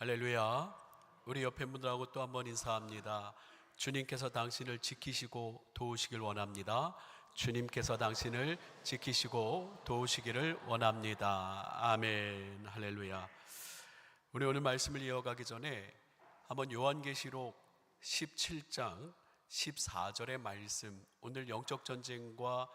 할렐루야. 우리 옆에 분들하고 또 한번 인사합니다. 주님께서 당신을 지키시고 도우시길 원합니다. 주님께서 당신을 지키시고 도우시기를 원합니다. 아멘. 할렐루야. 우리 오늘 말씀을 이어가기 전에 한번 요한계시록 17장 14절의 말씀, 오늘 영적 전쟁과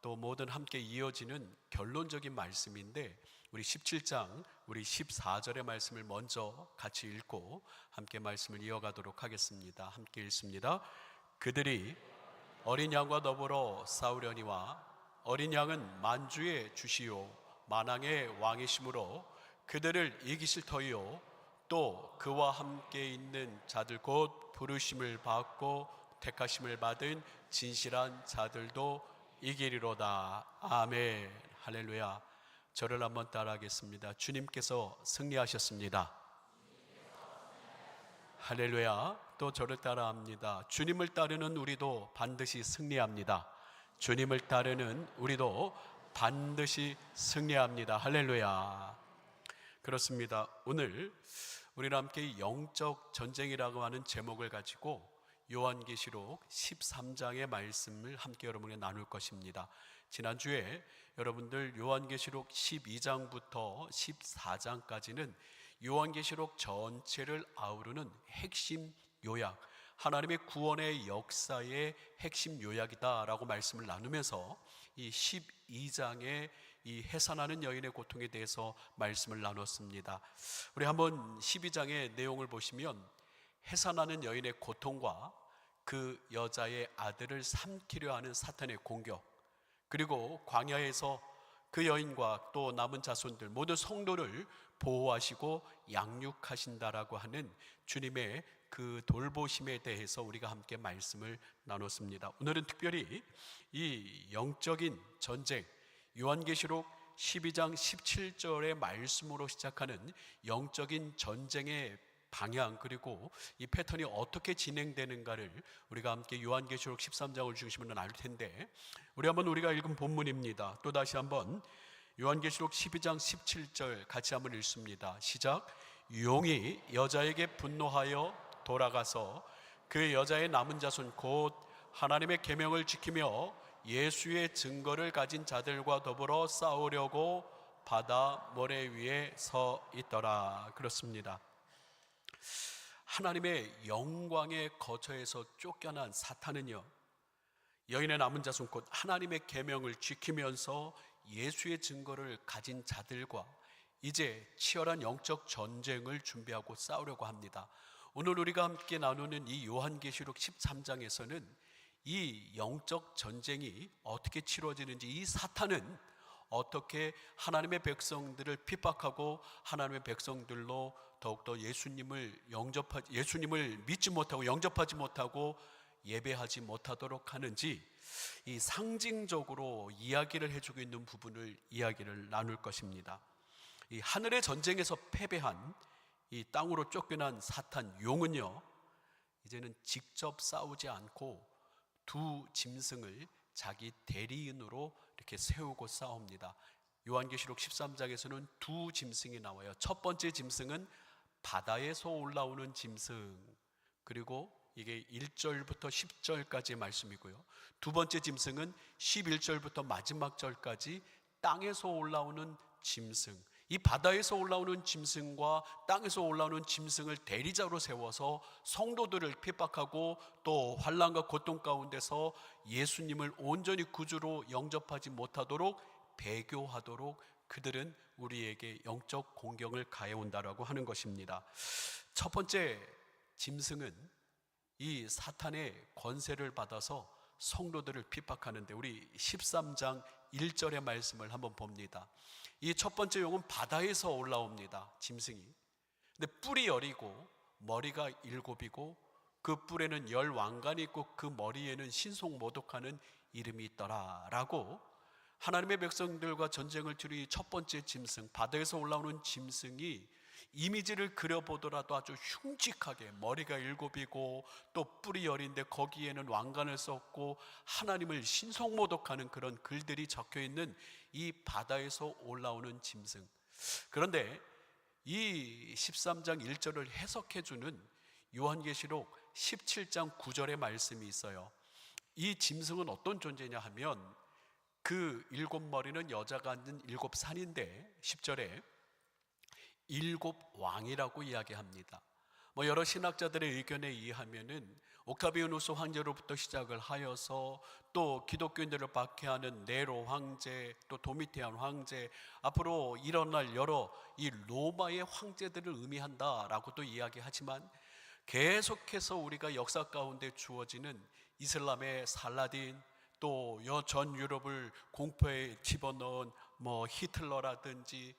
또 모든 함께 이어지는 결론적인 말씀인데, 우리 17장 우리 14절의 말씀을 먼저 같이 읽고 함께 말씀을 이어가도록 하겠습니다. 함께 읽습니다. 그들이 어린 양과 더불어 싸우려니와 어린 양은 만주의 주시요 만왕의 왕이시므로 그들을 이기실 터이요 또 그와 함께 있는 자들 곧 부르심을 받고 택하심을 받은 진실한 자들도 이기리로다. 아멘. 할렐루야. 저를 한번 따라하겠습니다. 주님께서 승리하셨습니다. 할렐루야. 또 저를 따라합니다. 주님을 따르는 우리도 반드시 승리합니다. 주님을 따르는 우리도 반드시 승리합니다. 할렐루야. 그렇습니다. 오늘 우리는 함께 영적 전쟁이라고 하는 제목을 가지고 요한계시록 13장의 말씀을 함께 여러분과 나눌 것입니다. 지난주에 여러분들 요한계시록 12장부터 14장까지는 요한계시록 전체를 아우르는 핵심 요약, 하나님의 구원의 역사의 핵심 요약이다라고 말씀을 나누면서 이 12장의 이 해산하는 여인의 고통에 대해서 말씀을 나눴습니다. 우리 한번 12장의 내용을 보시면 해산하는 여인의 고통과 그 여자의 아들을 삼키려 하는 사탄의 공격, 그리고 광야에서 그 여인과 또 남은 자손들 모두 성도를 보호하시고 양육하신다라고 하는 주님의 그 돌보심에 대해서 우리가 함께 말씀을 나눴습니다. 오늘은 특별히 이 영적인 전쟁, 요한계시록 12장 17절의 말씀으로 시작하는 영적인 전쟁의 방향, 그리고 이 패턴이 어떻게 진행되는가를 우리가 함께 요한계시록 13장을 중심으로 나눌 텐데, 우리가 읽은 본문입니다. 또 다시 한번 요한계시록 12장 17절 같이 한번 읽습니다. 시작. 용이 여자에게 분노하여 돌아가서 그 여자의 남은 자손 곧 하나님의 계명을 지키며 예수의 증거를 가진 자들과 더불어 싸우려고 바다 모래 위에 서 있더라. 그렇습니다. 하나님의 영광의 거처에서 쫓겨난 사탄은요, 여인의 남은 자손 곧 하나님의 계명을 지키면서 예수의 증거를 가진 자들과 이제 치열한 영적 전쟁을 준비하고 싸우려고 합니다. 오늘 우리가 함께 나누는 이 요한계시록 13장에서는 이 영적 전쟁이 어떻게 치러지는지, 이 사탄은 어떻게 하나님의 백성들을 핍박하고 하나님의 백성들로 더욱더 예수님을 믿지 못하고 영접하지 못하고 예배하지 못하도록 하는지, 이 상징적으로 이야기를 해주고 있는 부분을 이야기를 나눌 것입니다. 이 하늘의 전쟁에서 패배한 이 땅으로 쫓겨난 사탄 용은요, 이제는 직접 싸우지 않고 두 짐승을 자기 대리인으로 이렇게 세우고 싸웁니다. 요한계시록 13장에서는 두 짐승이 나와요. 첫 번째 짐승은 바다에서 올라오는 짐승, 그리고 이게 1절부터 10절까지의 말씀이고요. 두 번째 짐승은 11절부터 마지막 절까지 땅에서 올라오는 짐승. 이 바다에서 올라오는 짐승과 땅에서 올라오는 짐승을 대리자로 세워서 성도들을 핍박하고 또 환난과 고통 가운데서 예수님을 온전히 구주로 영접하지 못하도록 배교하도록 그들은 우리에게 영적 공경을 가해온다라고 하는 것입니다. 첫 번째 짐승은 이 사탄의 권세를 받아서 성도들을 핍박하는데, 우리 13장 1절의 말씀을 한번 봅니다. 이 첫 번째 용은 바다에서 올라옵니다. 짐승이. 근데 뿔이 10이고 머리가 7이고 그 뿔에는 10 왕관이 있고 그 머리에는 신속모독하는 이름이 있더라 라고 하나님의 백성들과 전쟁을 치르는 첫 번째 짐승, 바다에서 올라오는 짐승이 이미지를 그려보더라도 아주 흉측하게 머리가 7이고 또 뿔이 10인데 거기에는 왕관을 썼고 하나님을 신속모독하는 그런 글들이 적혀있는 이 바다에서 올라오는 짐승. 그런데 이 13장 1절을 해석해 주는 요한계시록 17장 9절의 말씀이 있어요. 이 짐승은 어떤 존재냐 하면 그 일곱 머리는 여자가 앉은 일곱 산인데 10절에 일곱 왕이라고 이야기합니다. 여러 신학자들의 의견에 의하면은 오카비누스 황제로부터 시작을 하여서 또 기독교인들을 박해하는 네로 황제, 또 도미티안 황제, 앞으로 일어날 여러 이 로마의 황제들을 의미한다라고도 이야기하지만, 계속해서 우리가 역사 가운데 주어지는 이슬람의 살라딘, 또 전 유럽을 공포에 집어넣은 히틀러라든지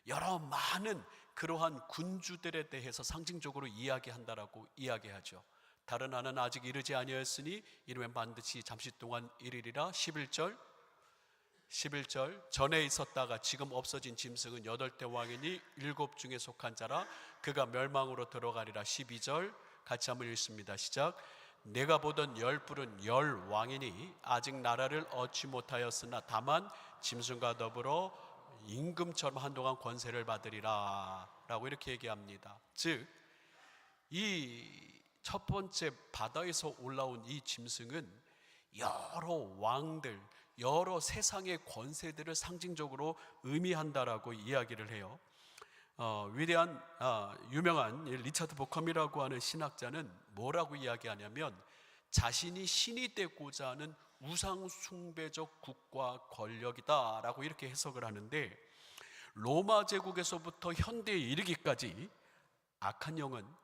여러 많은 그러한 군주들에 대해서 상징적으로 이야기한다라고 이야기하죠. 다른 하나는 아직 이르지 아니하였으니 이르면 반드시 잠시 동안 이르리라. 11절 전에 있었다가 지금 없어진 짐승은 8대 왕이니 7 중에 속한 자라. 그가 멸망으로 들어가리라. 12절 같이 한번 읽습니다. 시작. 내가 보던 10뿔은 10 왕이니 아직 나라를 얻지 못하였으나 다만 짐승과 더불어 임금처럼 한동안 권세를 받으리라 라고 이렇게 얘기합니다. 즉, 이 첫 번째 바다에서 올라온 이 짐승은 여러 왕들, 여러 세상의 권세들을 상징적으로 의미한다라고 이야기를 해요. 위대한 유명한 리차드 보컴이라고 하는 신학자는 뭐라고 이야기하냐면, 자신이 신이 되고자 하는 우상 숭배적 국가 권력이다 라고 이렇게 해석을 하는데, 로마 제국에서부터 현대에 이르기까지 악한 영은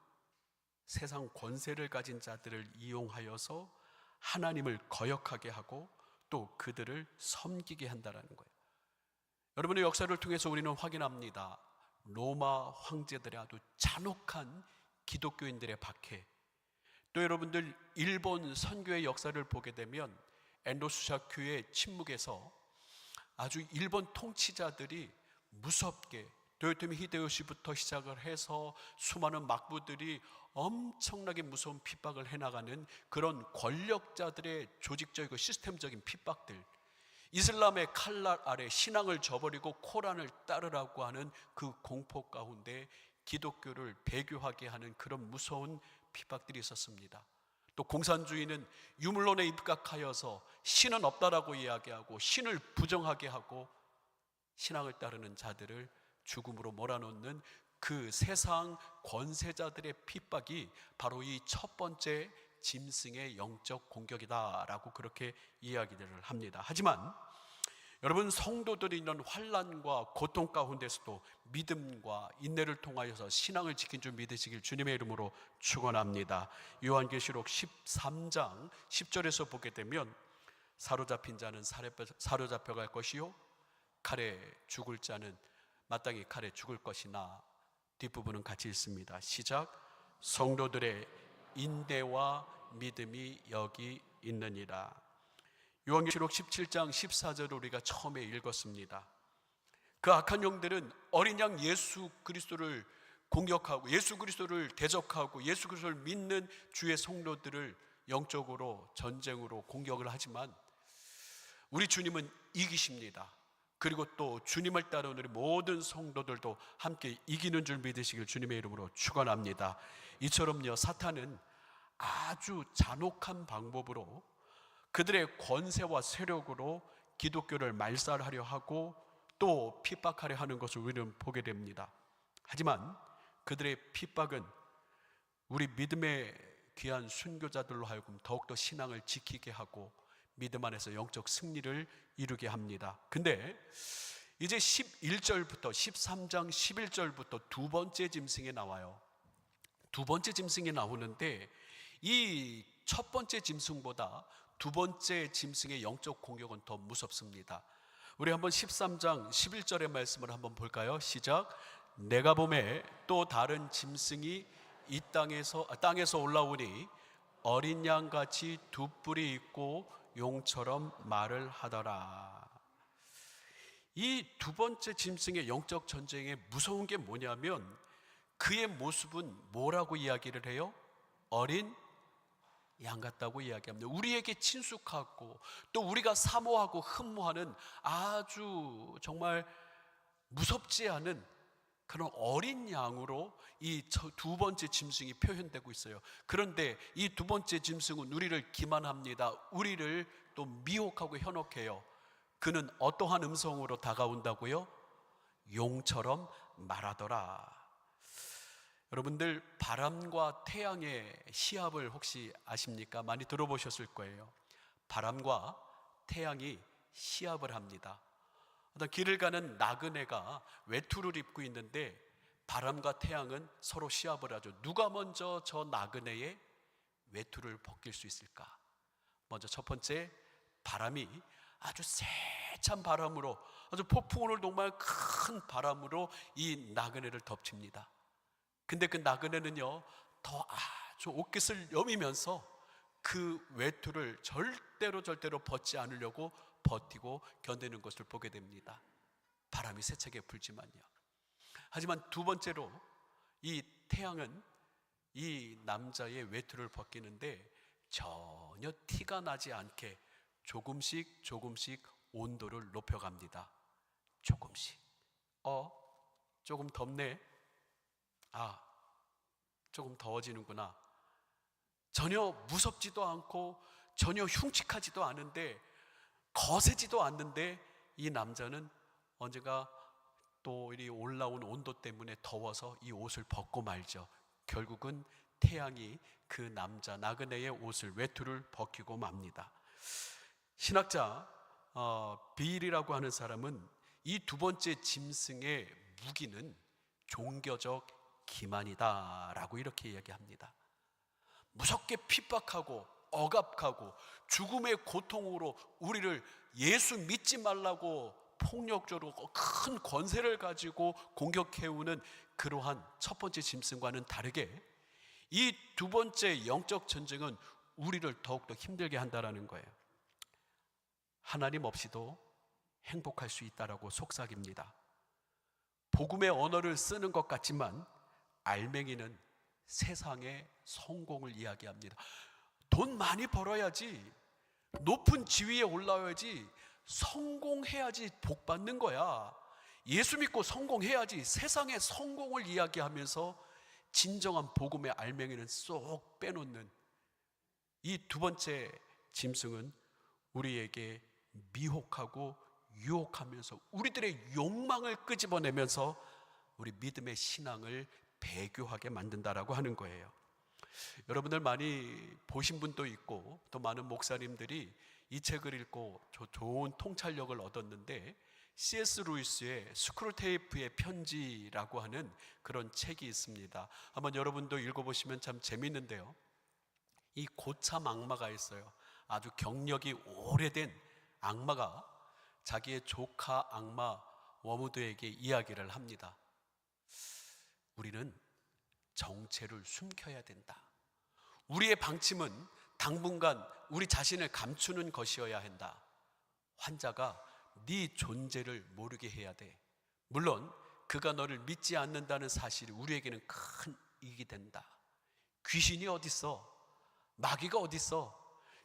세상 권세를 가진 자들을 이용하여서 하나님을 거역하게 하고 또 그들을 섬기게 한다는 거예요. 여러분의 역사를 통해서 우리는 확인합니다. 로마 황제들의 아주 잔혹한 기독교인들의 박해, 또 여러분들 일본 선교의 역사를 보게 되면 엔도수샤큐의 침묵에서 아주 일본 통치자들이 무섭게 도요토미 히데요시부터 시작을 해서 수많은 막부들이 엄청나게 무서운 핍박을 해나가는 그런 권력자들의 조직적이고 시스템적인 핍박들, 이슬람의 칼날 아래 신앙을 저버리고 코란을 따르라고 하는 그 공포 가운데 기독교를 배교하게 하는 그런 무서운 핍박들이 있었습니다. 또 공산주의는 유물론에 입각하여서 신은 없다라고 이야기하고 신을 부정하게 하고 신앙을 따르는 자들을 죽음으로 몰아넣는 그 세상 권세자들의 핍박이 바로 이 첫 번째 짐승의 영적 공격이다라고 그렇게 이야기들을 합니다. 하지만 여러분, 성도들이 있는 환난과 고통 가운데서도 믿음과 인내를 통하여서 신앙을 지킨 줄 믿으시길 주님의 이름으로 축원합니다. 요한계시록 13장 10절에서 보게 되면 사로잡힌 자는 사로잡혀 갈 것이요 칼에 죽을 자는 마땅히 칼에 죽을 것이나, 뒷부분은 같이 읽습니다. 시작. 성도들의 인내와 믿음이 여기 있느니라. 요한계시록 17장 14절을 우리가 처음에 읽었습니다. 그 악한 영들은 어린 양 예수 그리스도를 공격하고 예수 그리스도를 대적하고 예수 그리스도를 믿는 주의 성도들을 영적으로 전쟁으로 공격을 하지만 우리 주님은 이기십니다. 그리고 또 주님을 따르는 우리 모든 성도들도 함께 이기는 줄 믿으시길 주님의 이름으로 축원합니다. 이처럼요, 사탄은 아주 잔혹한 방법으로 그들의 권세와 세력으로 기독교를 말살하려 하고 또 핍박하려 하는 것을 우리는 보게 됩니다. 하지만 그들의 핍박은 우리 믿음의 귀한 순교자들로 하여금 더욱더 신앙을 지키게 하고 믿음 안에서 영적 승리를 이루게 합니다. 근데 이제 11절부터 13장 11절부터 두 번째 짐승이 나와요. 두 번째 짐승이 나오는데 이 첫 번째 짐승보다 두 번째 짐승의 영적 공격은 더 무섭습니다. 우리 한번 13장 11절의 말씀을 한번 볼까요? 시작. 내가 보매 또 다른 짐승이 이 땅에서 올라오니 어린 양같이 두 뿔이 있고 용처럼 말을 하더라. 이 두 번째 짐승의 영적 전쟁에 무서운 게 뭐냐면 그의 모습은 뭐라고 이야기를 해요? 어린 양 같다고 이야기합니다. 우리에게 친숙하고 또 우리가 사모하고 흠모하는 아주 정말 무섭지 않은 그런 어린 양으로 이 두 번째 짐승이 표현되고 있어요. 그런데 이 두 번째 짐승은 우리를 기만합니다. 우리를 또 미혹하고 현혹해요. 그는 어떠한 음성으로 다가온다고요? 용처럼 말하더라. 여러분들, 바람과 태양의 시합을 혹시 아십니까? 많이 들어보셨을 거예요. 바람과 태양이 시합을 합니다. 어떤 길을 가는 나그네가 외투를 입고 있는데 바람과 태양은 서로 시합을 하죠. 누가 먼저 저 나그네의 외투를 벗길 수 있을까? 먼저 첫 번째, 바람이 아주 세찬 바람으로, 아주 폭풍우를 동반한 큰 바람으로 이 나그네를 덮칩니다. 근데 그 나그네는요, 더 아주 옷깃을 여미면서 그 외투를 절대로 벗지 않으려고 버티고 견디는 것을 보게 됩니다. 바람이 세차게 불지만요. 하지만 두 번째로 이 태양은 이 남자의 외투를 벗기는데 전혀 티가 나지 않게 조금씩 온도를 높여갑니다. 조금씩. 조금 덥네. 조금 더워지는구나. 전혀 무섭지도 않고 전혀 흉측하지도 않은데, 거세지도 않는데, 이 남자는 언젠가 또 이 올라온 온도 때문에 더워서 이 옷을 벗고 말죠. 결국은 태양이 그 남자 나그네의 옷을, 외투를 벗기고 맙니다. 신학자 빌이라고 하는 사람은 이 두 번째 짐승의 무기는 종교적 기만이다 라고 이렇게 이야기합니다. 무섭게 핍박하고 억압하고 죽음의 고통으로 우리를 예수 믿지 말라고 폭력적으로 큰 권세를 가지고 공격해오는 그러한 첫 번째 짐승과는 다르게 이 두 번째 영적 전쟁은 우리를 더욱더 힘들게 한다는 거예요. 하나님 없이도 행복할 수 있다라고 속삭입니다. 복음의 언어를 쓰는 것 같지만 알맹이는 세상의 성공을 이야기합니다. 돈 많이 벌어야지, 높은 지위에 올라와야지, 성공해야지 복 받는 거야. 예수 믿고 성공해야지, 세상의 성공을 이야기하면서 진정한 복음의 알맹이는 쏙 빼놓는 이 두 번째 짐승은 우리에게 미혹하고 유혹하면서 우리들의 욕망을 끄집어내면서 우리 믿음의 신앙을 배교하게 만든다라고 하는 거예요. 여러분들 많이 보신 분도 있고 또 많은 목사님들이 이 책을 읽고 좋은 통찰력을 얻었는데, C.S. 루이스의 스크루테이프의 편지라고 하는 그런 책이 있습니다. 한번 여러분도 읽어보시면 참 재밌는데요. 이 고참 악마가 있어요. 아주 경력이 오래된 악마가 자기의 조카 악마 워무드에게 이야기를 합니다. 우리는 정체를 숨겨야 된다. 우리의 방침은 당분간 우리 자신을 감추는 것이어야 한다. 환자가 네 존재를 모르게 해야 돼. 물론 그가 너를 믿지 않는다는 사실이 우리에게는 큰 이익이 된다. 귀신이 어딨어? 마귀가 어딨어?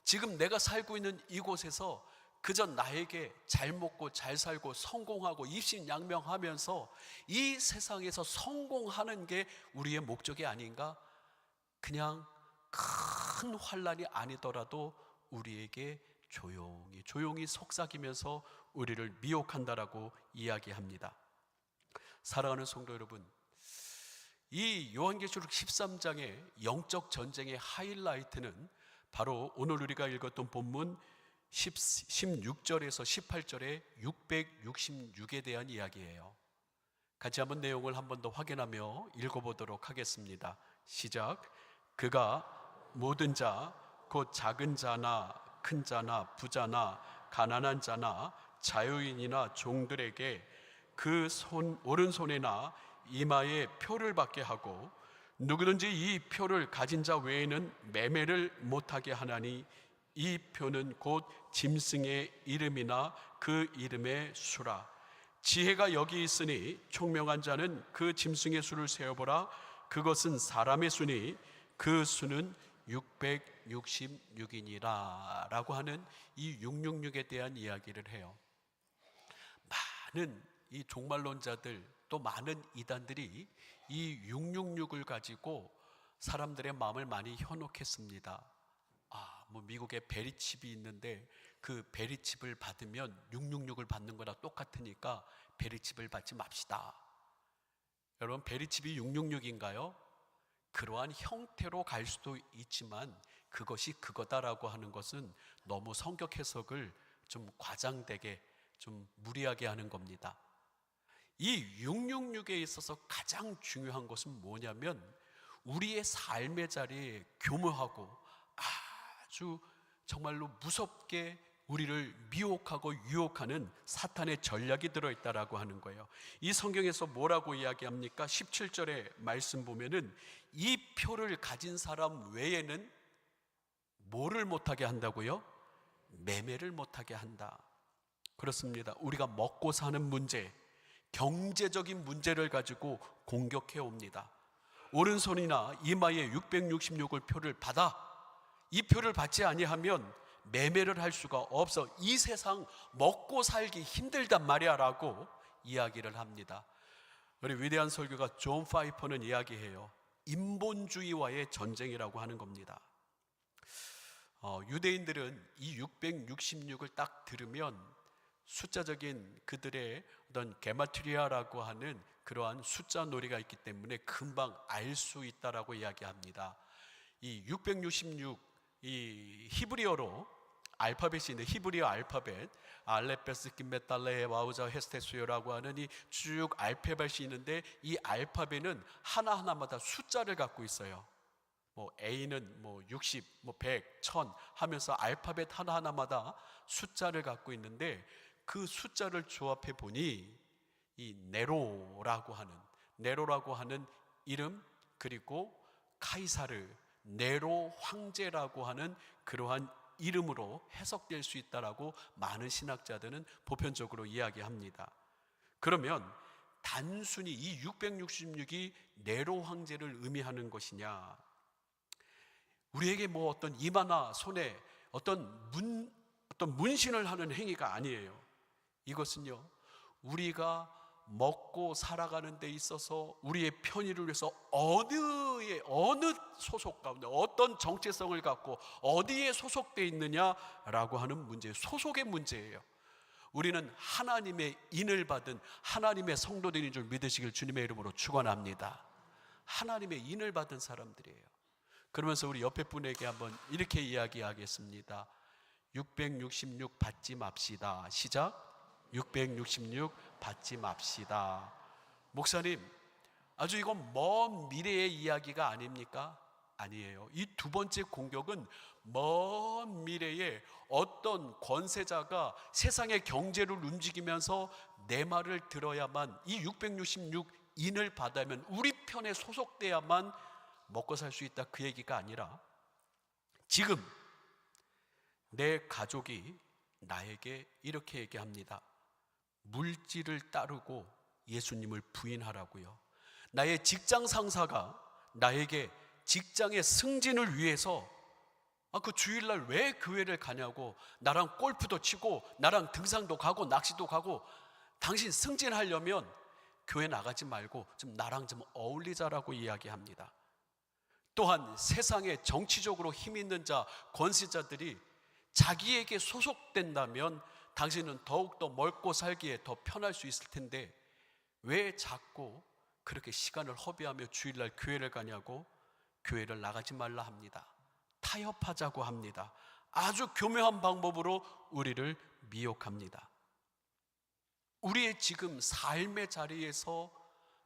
지금 내가 살고 있는 이곳에서 그저 나에게 잘 먹고 잘 살고 성공하고 입신양명하면서 이 세상에서 성공하는 게 우리의 목적이 아닌가? 그냥 큰 환난이 아니더라도 우리에게 조용히 속삭이면서 우리를 미혹한다라고 이야기합니다. 사랑하는 성도 여러분, 이 요한계시록 13장의 영적 전쟁의 하이라이트는 바로 오늘 우리가 읽었던 본문 16절에서 18절의 666에 대한 이야기예요. 같이 한번 내용을 한 번 더 확인하며 읽어보도록 하겠습니다. 시작. 그가 모든 자, 곧 작은 자나 큰 자나 부자나 가난한 자나 자유인이나 종들에게 그 오른손에나 이마에 표를 받게 하고 누구든지 이 표를 가진 자 외에는 매매를 못하게 하나니 이 표는 곧 짐승의 이름이나 그 이름의 수라. 지혜가 여기 있으니 총명한 자는 그 짐승의 수를 세어보라. 그것은 사람의 수니 그 수는 666이니라 라고 하는 이 666에 대한 이야기를 해요. 많은 이 종말론자들 또 많은 이단들이 이 666을 가지고 사람들의 마음을 많이 현혹했습니다. 뭐 미국에 베리칩이 있는데 그 베리칩을 받으면 666을 받는 거랑 똑같으니까 베리칩을 받지 맙시다. 여러분, 베리칩이 666인가요? 그러한 형태로 갈 수도 있지만 그것이 그거다라고 하는 것은 너무 성격 해석을 좀 과장되게, 좀 무리하게 하는 겁니다. 이 666에 있어서 가장 중요한 것은 뭐냐면 우리의 삶의 자리에 교묘하고 아주 정말로 무섭게 우리를 미혹하고 유혹하는 사탄의 전략이 들어있다라고 하는 거예요. 이 성경에서 뭐라고 이야기합니까? 17절의 말씀 보면은 이 표를 가진 사람 외에는 뭐를 못하게 한다고요? 매매를 못하게 한다. 그렇습니다. 우리가 먹고 사는 문제, 경제적인 문제를 가지고 공격해 옵니다. 오른손이나 이마에 666을 표를 받아 이 표를 받지 아니하면 매매를 할 수가 없어. 이 세상 먹고 살기 힘들단 말이야 라고 이야기를 합니다. 우리 위대한 설교가 존 파이퍼는 이야기해요. 인본주의와의 전쟁이라고 하는 겁니다. 유대인들은 이 666을 딱 들으면 숫자적인 그들의 어떤 게마트리아라고 하는 그러한 숫자 놀이가 있기 때문에 금방 알 수 있다라고 이야기합니다. 이 666, 이 히브리어로 알파벳이 있는데 히브리어 알파벳 알레베스 김메달레 와우자 헤스테수요라고 하는 이 쭉 알파벳이 있는데 이 알파벳은 하나하나마다 숫자를 갖고 있어요. 뭐 A는 뭐 60, 뭐 100, 1000 하면서 알파벳 하나하나마다 숫자를 갖고 있는데 그 숫자를 조합해 보니 이 네로라고 하는 이름, 그리고 카이사르, 네로 황제라고 하는 그러한 이름으로 해석될 수 있다라고 많은 신학자들은 보편적으로 이야기합니다. 그러면 단순히 이 666이 네로 황제를 의미하는 것이냐? 우리에게 뭐 어떤 이마나 손에 어떤 문신을 하는 행위가 아니에요. 이것은요, 우리가 먹고 살아가는 데 있어서 우리의 편의를 위해서 어느 소속 가운데 어떤 정체성을 갖고 어디에 소속되어 있느냐라고 하는 문제, 소속의 문제예요. 우리는 하나님의 인을 받은 하나님의 성도들인 줄 믿으시길 주님의 이름으로 축원합니다. 하나님의 인을 받은 사람들이에요. 그러면서 우리 옆에 분에게 한번 이렇게 이야기하겠습니다. 666 받지 맙시다. 시작. 666 받지 맙시다. 목사님, 아주 이건 먼 미래의 이야기가 아닙니까? 아니에요. 이 두 번째 공격은 먼 미래에 어떤 권세자가 세상의 경제를 움직이면서 내 말을 들어야만, 이 666인을 받으면 우리 편에 소속돼야만 먹고 살 수 있다, 그 얘기가 아니라 지금 내 가족이 나에게 이렇게 얘기합니다. 물질을 따르고 예수님을 부인하라고요. 나의 직장 상사가 나에게 직장의 승진을 위해서 그 주일날 왜 교회를 가냐고, 나랑 골프도 치고 나랑 등산도 가고 낚시도 가고, 당신 승진하려면 교회 나가지 말고 좀 나랑 좀 어울리자라고 이야기합니다. 또한 세상에 정치적으로 힘 있는 자, 권세자들이 자기에게 소속된다면 당신은 더욱더 먹고 살기에 더 편할 수 있을 텐데 왜 자꾸 그렇게 시간을 허비하며 주일날 교회를 가냐고, 교회를 나가지 말라 합니다. 타협하자고 합니다. 아주 교묘한 방법으로 우리를 미혹합니다. 우리의 지금 삶의 자리에서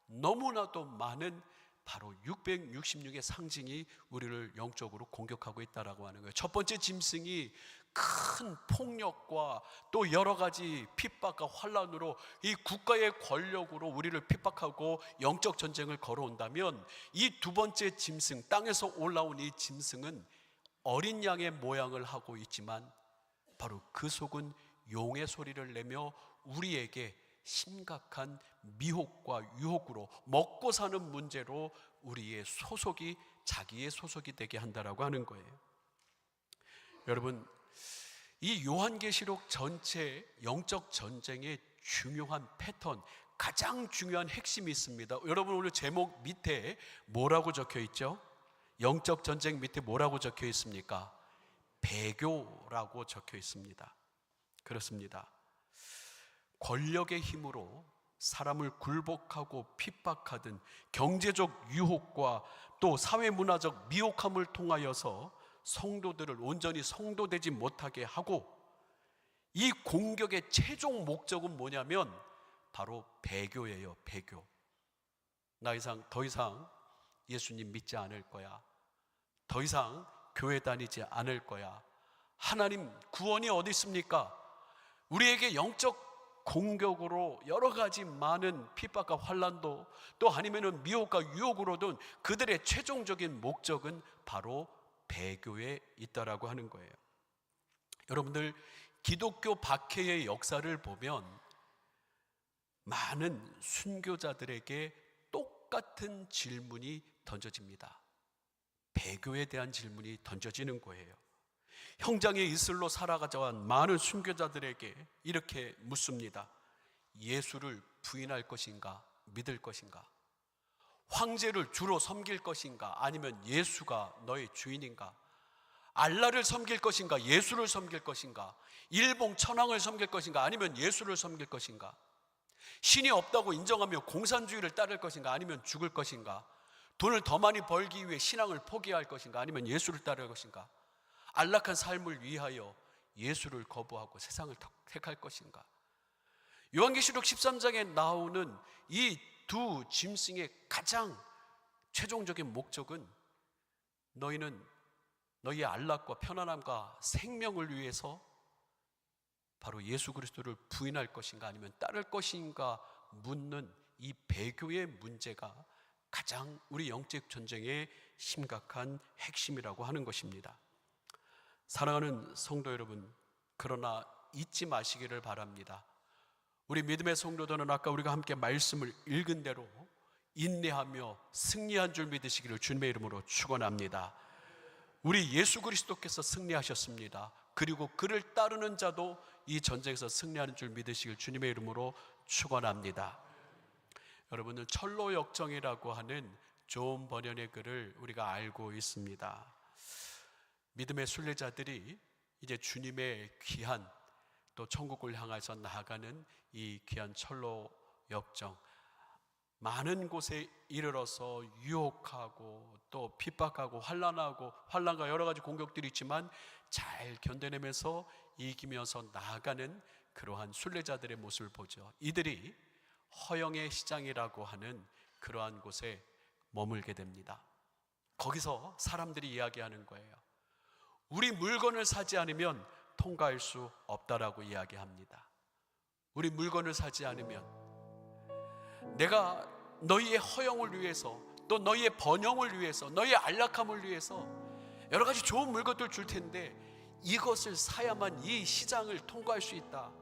너무나도 많은 바로 666의 상징이 우리를 영적으로 공격하고 있다라고 하는 거예요. 첫 번째 짐승이 큰 폭력과 또 여러 가지 핍박과 환란으로 이 국가의 권력으로 우리를 핍박하고 영적 전쟁을 걸어온다면, 이 두 번째 짐승, 땅에서 올라온 이 짐승은 어린 양의 모양을 하고 있지만 바로 그 속은 용의 소리를 내며 우리에게 심각한 미혹과 유혹으로 먹고 사는 문제로 우리의 소속이 자기의 소속이 되게 한다라고 하는 거예요. 여러분, 이 요한계시록 전체 영적 전쟁의 중요한 패턴, 가장 중요한 핵심이 있습니다. 여러분, 오늘 제목 밑에 뭐라고 적혀 있죠? 영적 전쟁 밑에 뭐라고 적혀 있습니까? 배교라고 적혀 있습니다. 그렇습니다. 권력의 힘으로 사람을 굴복하고 핍박하든 경제적 유혹과 또 사회문화적 미혹함을 통하여서 성도들을 온전히 성도되지 못하게 하고, 이 공격의 최종 목적은 뭐냐면 바로 배교예요. 배교. 더 이상 예수님 믿지 않을 거야. 더 이상 교회 다니지 않을 거야. 하나님 구원이 어디 있습니까? 우리에게 영적 공격으로 여러 가지 많은 핍박과 환난도, 또 아니면은 미혹과 유혹으로든 그들의 최종적인 목적은 바로 배교에 있다라고 하는 거예요. 여러분들, 기독교 박해의 역사를 보면 많은 순교자들에게 똑같은 질문이 던져집니다. 배교에 대한 질문이 던져지는 거예요. 형장의 이슬로 살아가자한 많은 순교자들에게 이렇게 묻습니다. 예수를 부인할 것인가, 믿을 것인가? 황제를 주로 섬길 것인가, 아니면 예수가 너의 주인인가? 알라를 섬길 것인가, 예수를 섬길 것인가? 일봉 천황을 섬길 것인가, 아니면 예수를 섬길 것인가? 신이 없다고 인정하며 공산주의를 따를 것인가, 아니면 죽을 것인가? 돈을 더 많이 벌기 위해 신앙을 포기할 것인가, 아니면 예수를 따를 것인가? 안락한 삶을 위하여 예수를 거부하고 세상을 택할 것인가? 요한계시록 13장에 나오는 이 두 짐승의 가장 최종적인 목적은 너희는 너희의 안락과 편안함과 생명을 위해서 바로 예수 그리스도를 부인할 것인가 아니면 따를 것인가 묻는 이 배교의 문제가 가장 우리 영적 전쟁의 심각한 핵심이라고 하는 것입니다. 사랑하는 성도 여러분, 그러나 잊지 마시기를 바랍니다. 우리 믿음의 성도들은 아까 우리가 함께 말씀을 읽은 대로 인내하며 승리한 줄 믿으시기를 주님의 이름으로 축원합니다. 우리 예수 그리스도께서 승리하셨습니다. 그리고 그를 따르는 자도 이 전쟁에서 승리하는 줄 믿으시길 주님의 이름으로 축원합니다. 여러분은 철로역정이라고 하는 존 버년의 글을 우리가 알고 있습니다. 믿음의 순례자들이 이제 주님의 귀한 또 천국을 향해서 나아가는 이 귀한 철로역정, 많은 곳에 이르러서 유혹하고 또 핍박하고 환난과 여러 가지 공격들이 있지만 잘 견뎌내면서 이기면서 나아가는 그러한 순례자들의 모습을 보죠. 이들이 허영의 시장이라고 하는 그러한 곳에 머물게 됩니다. 거기서 사람들이 이야기하는 거예요. 우리 물건을 사지 않으면 통과할 수 없다라고 이야기합니다. 우리 물건을 사지 않으면 내가 너희의 허영을 위해서 또 너희의 번영을 위해서 너희의 안락함을 위해서 여러 가지 좋은 물건들 줄 텐데 이것을 사야만 이 시장을 통과할 수 있다.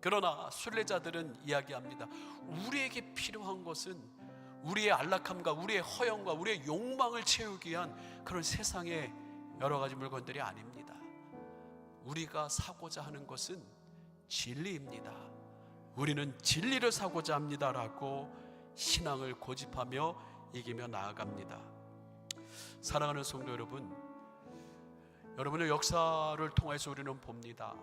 그러나 순례자들은 이야기합니다. 우리에게 필요한 것은 우리의 안락함과 우리의 허영과 우리의 욕망을 채우기 위한 그런 세상의 여러 가지 물건들이 아닙니다. 우리가 사고자 하는 것은 진리입니다. 우리는 진리를 사고자 합니다라고 신앙을 고집하며 이기며 나아갑니다. 사랑하는 성도 여러분, 여러분의 역사를 통해서 우리는 봅니다.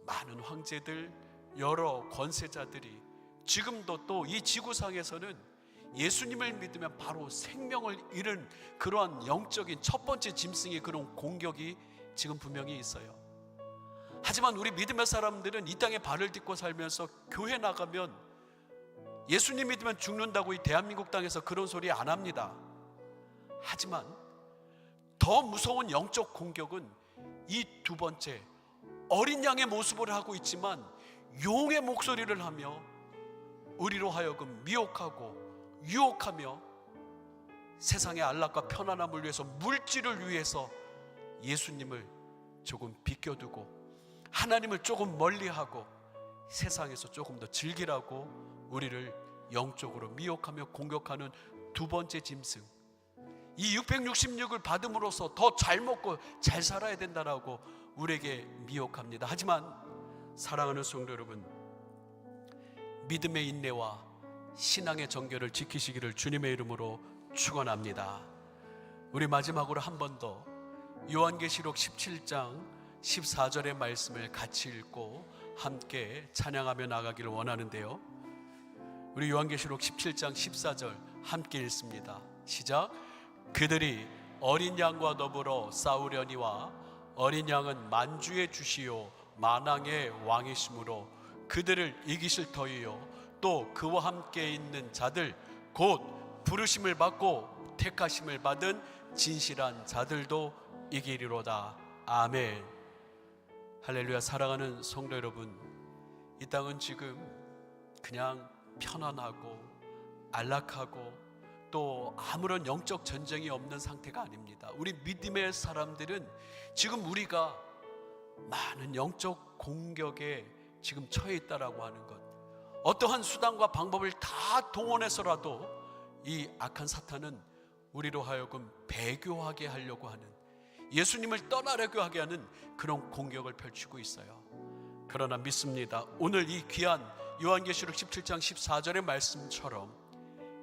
많은 황제들, 여러 권세자들이 지금도 또 이 지구상에서는 예수님을 믿으면 바로 생명을 잃은 그러한 영적인 첫 번째 짐승의 그런 공격이 지금 분명히 있어요. 하지만 우리 믿음의 사람들은 이 땅에 발을 딛고 살면서 교회 나가면 예수님 믿으면 죽는다고 이 대한민국 땅에서 그런 소리 안 합니다. 하지만 더 무서운 영적 공격은 이 두 번째, 어린 양의 모습을 하고 있지만 용의 목소리를 하며 우리로 하여금 미혹하고 유혹하며 세상의 안락과 편안함을 위해서, 물질을 위해서 예수님을 조금 비껴두고 하나님을 조금 멀리하고 세상에서 조금 더 즐기라고 우리를 영적으로 미혹하며 공격하는 두 번째 짐승, 이 666을 받음으로써 더 잘 먹고 잘 살아야 된다라고 우리에게 미혹합니다. 하지만 사랑하는 성도 여러분, 믿음의 인내와 신앙의 정결을 지키시기를 주님의 이름으로 축원합니다. 우리 마지막으로 한 번 더 요한계시록 17장 14절의 말씀을 같이 읽고 함께 찬양하며 나가기를 원하는데요. 우리 요한계시록 17장 14절 함께 읽습니다. 시작. 그들이 어린 양과 더불어 싸우려니와 어린 양은 만주의 주시요 만왕의 왕이시므로 그들을 이기실 터이요 또 그와 함께 있는 자들 곧 부르심을 받고 택하심을 받은 진실한 자들도 이기리로다. 아멘. 할렐루야. 사랑하는 성도 여러분, 이 땅은 지금 그냥 편안하고 안락하고 또 아무런 영적 전쟁이 없는 상태가 아닙니다. 우리 믿음의 사람들은 지금 우리가 많은 영적 공격에 지금 처해 있다라고 하는 것, 어떠한 수단과 방법을 다 동원해서라도 이 악한 사탄은 우리로 하여금 배교하게 하려고 하는, 예수님을 떠나려고 하게 하는 그런 공격을 펼치고 있어요. 그러나 믿습니다. 오늘 이 귀한 요한계시록 17장 14절의 말씀처럼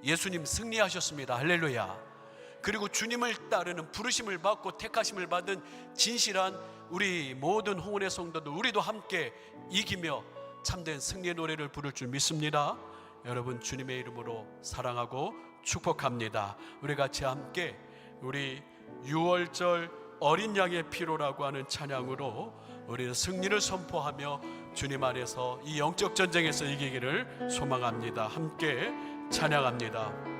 예수님 승리하셨습니다. 할렐루야. 그리고 주님을 따르는, 부르심을 받고 택하심을 받은 진실한 우리 모든 홍은의 성도들, 우리도 함께 이기며 참된 승리의 노래를 부를 줄 믿습니다. 여러분, 주님의 이름으로 사랑하고 축복합니다. 우리 같이 함께 우리 6월절 어린 양의 피로라고 하는 찬양으로 우리는 승리를 선포하며 주님 안에서 이 영적 전쟁에서 이기기를 소망합니다. 함께 찬양합니다.